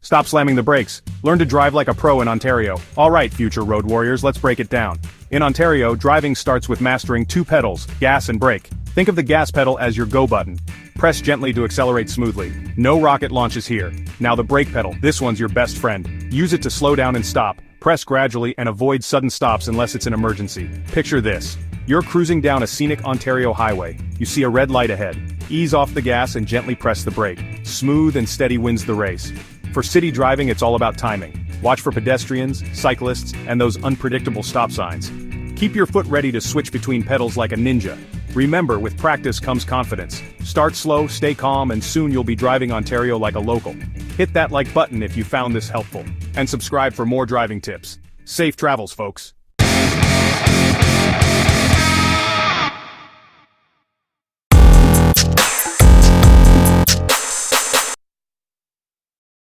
Stop slamming the brakes. Learn to drive like a pro in Ontario. Alright, future road warriors, let's break it down. In Ontario, driving starts with mastering two pedals, gas and brake. Think of the gas pedal as your go button. Press gently to accelerate smoothly. No rocket launches here. Now the brake pedal, this one's your best friend. Use it to slow down and stop. Press gradually and avoid sudden stops unless it's an emergency. Picture this. You're cruising down a scenic Ontario highway. You see a red light ahead. Ease off the gas and gently press the brake. Smooth and steady wins the race. For city driving, it's all about timing. Watch for pedestrians, cyclists, and those unpredictable stop signs. Keep your foot ready to switch between pedals like a ninja. Remember, with practice comes confidence. Start slow, stay calm, and soon you'll be driving Ontario like a local. Hit that like button if you found this helpful. And subscribe for more driving tips. Safe travels, folks.